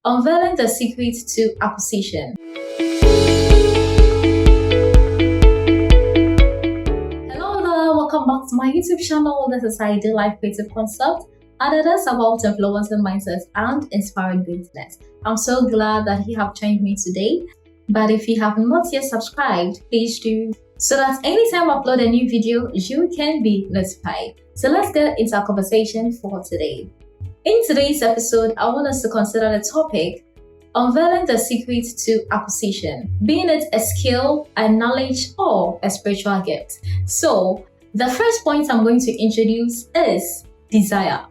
Unveiling the secret to acquisition. Hello there, welcome back to my YouTube channel. This is Ideal Life Creative Concept, and it is about influencing mindsets and inspiring greatness. I'm so glad that you have joined me today. But if you have not yet subscribed, please do, so that anytime I upload a new video, you can be notified. So let's get into our conversation for today. In today's episode, I want us to consider the topic, unveiling the secret to acquisition, being it a skill, a knowledge, or a spiritual gift. So, the first point I'm going to introduce is desire.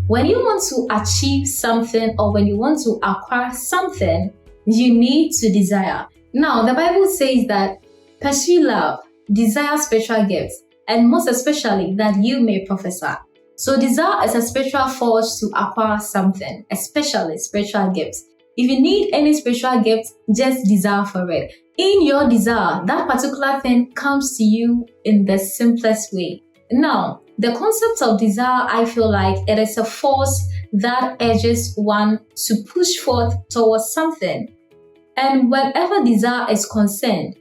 When you want to achieve something or when you want to acquire something, you need to desire. Now, the Bible says that pursue love, desire spiritual gifts, and most especially that you may prophesy. So desire is a spiritual force to acquire something, especially spiritual gifts. If you need any spiritual gift, just desire for it. In your desire, that particular thing comes to you in the simplest way. Now, the concept of desire, I feel like it is a force that urges one to push forth towards something. And whenever desire is concerned,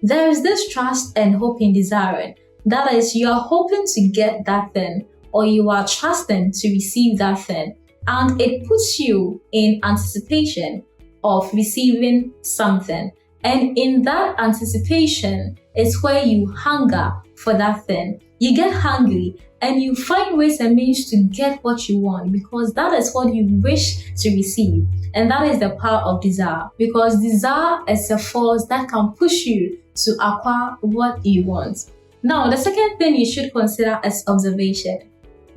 there is this trust and hope in desiring. That is, you are hoping to get that thing, or you are trusting to receive that thing, and it puts you in anticipation of receiving something. And in that anticipation is where you hunger for that thing. You get hungry and you find ways and means to get what you want, because that is what you wish to receive. And that is the power of desire, because desire is a force that can push you to acquire what you want. Now, the second thing you should consider is observation.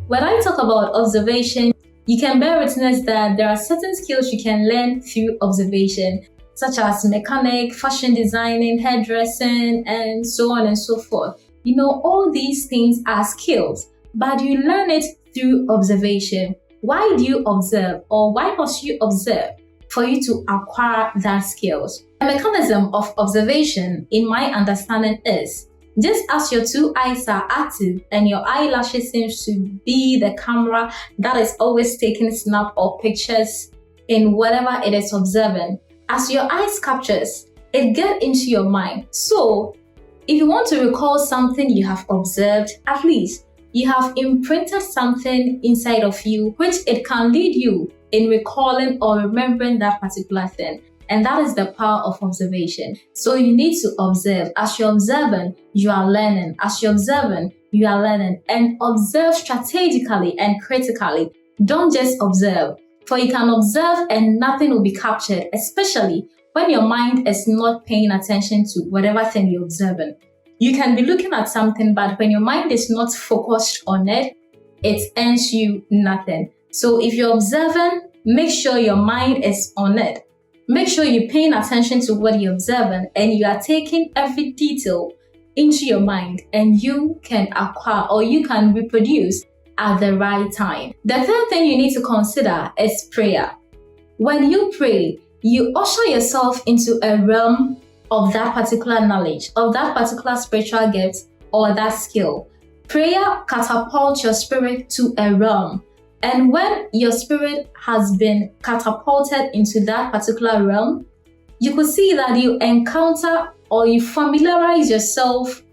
When I talk about observation, you can bear witness that there are certain skills you can learn through observation, such as mechanic, fashion designing, hairdressing, and so on and so forth. You know, all these things are skills, but you learn it through observation. Why do you observe, or why must you observe for you to acquire that skills? The mechanism of observation, in my understanding, is just as your two eyes are active and your eyelashes seems to be the camera that is always taking snap or pictures in whatever it is observing, as your eyes captures, it gets into your mind. So, if you want to recall something you have observed, at least you have imprinted something inside of you, which it can lead you in recalling or remembering that particular thing. And that is the power of observation. So you need to observe. As you're observing, you are learning. As you're observing, you are learning. And observe strategically and critically. Don't just observe. For you can observe and nothing will be captured, especially when your mind is not paying attention to whatever thing you're observing. You can be looking at something, but when your mind is not focused on it, it earns you nothing. So if you're observing, make sure your mind is on it. Make sure you're paying attention to what you're observing and you are taking every detail into your mind, and you can acquire or you can reproduce at the right time. The third thing you need to consider is prayer. When you pray, you usher yourself into a realm of that particular knowledge, of that particular spiritual gift or that skill. Prayer catapults your spirit to a realm. And when your spirit has been catapulted into that particular realm, you could see that you encounter or you familiarize yourself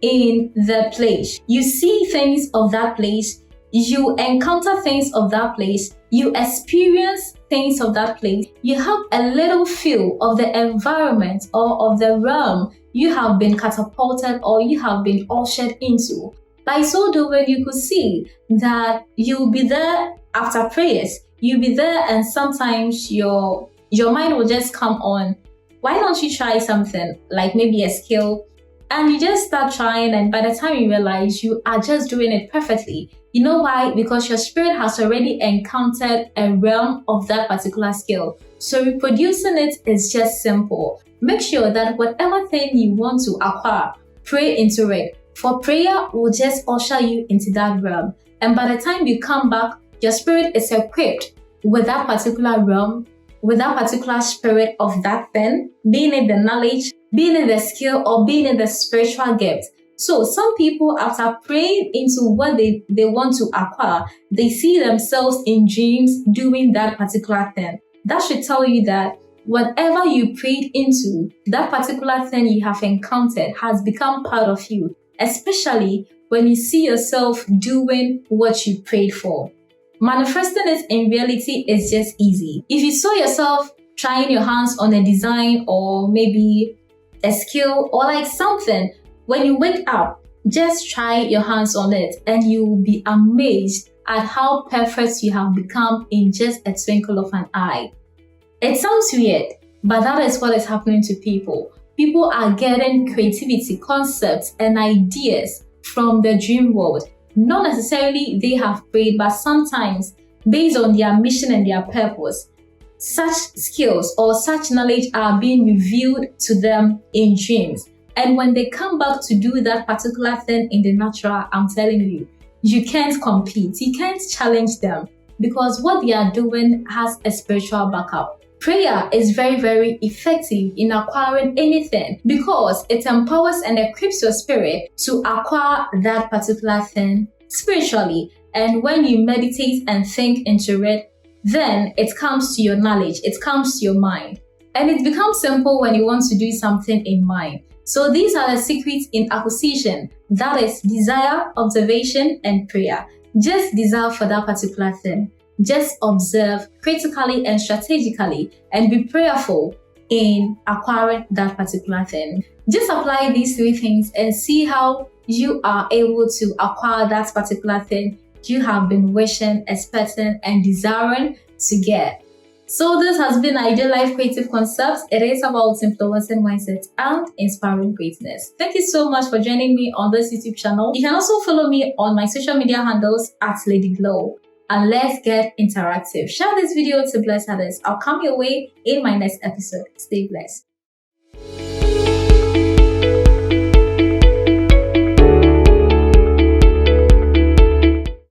in the place. You see things of that place, you encounter things of that place, you experience things of that place. You have a little feel of the environment or of the realm you have been catapulted or you have been ushered into. By so doing, you could see that you'll be there after prayers. You'll be there and sometimes your mind will just come on, why don't you try something, like maybe a skill? And you just start trying, and by the time you realize you are just doing it perfectly. You know why? Because your spirit has already encountered a realm of that particular skill. So reproducing it is just simple. Make sure that whatever thing you want to acquire, pray into it. For prayer will just usher you into that realm. And by the time you come back, your spirit is equipped with that particular realm, with that particular spirit of that thing, being it the knowledge, being it the skill, or being it the spiritual gift. So some people, after praying into what they want to acquire, they see themselves in dreams doing that particular thing. That should tell you that whatever you prayed into, that particular thing you have encountered has become part of you, especially when you see yourself doing what you prayed for. Manifesting it in reality is just easy. If you saw yourself trying your hands on a design or maybe a skill or like something, when you wake up, just try your hands on it and you will be amazed at how perfect you have become in just a twinkle of an eye. It sounds weird, but that is what is happening to people. People are getting creativity, concepts, and ideas from the dream world. Not necessarily they have prayed, but sometimes based on their mission and their purpose, such skills or such knowledge are being revealed to them in dreams. And when they come back to do that particular thing in the natural, I'm telling you, you can't compete. You can't challenge them because what they are doing has a spiritual backup. Prayer is very, very effective in acquiring anything because it empowers and equips your spirit to acquire that particular thing spiritually. And when you meditate and think into it, then it comes to your knowledge, it comes to your mind. And it becomes simple when you want to do something in mind. So these are the secrets in acquisition. That is desire, observation, and prayer. Just desire for that particular thing. Just observe critically and strategically and be prayerful in acquiring that particular thing. Just apply these three things and see how you are able to acquire that particular thing you have been wishing, expecting, and desiring to get. So this has been Ideal Life Creative Concepts. It is about influencing mindset and inspiring greatness. Thank you so much for joining me on this YouTube channel. You can also follow me on my social media handles at Lady Glow. And let's get interactive. Share this video to bless others. I'll come your way in my next episode. Stay blessed.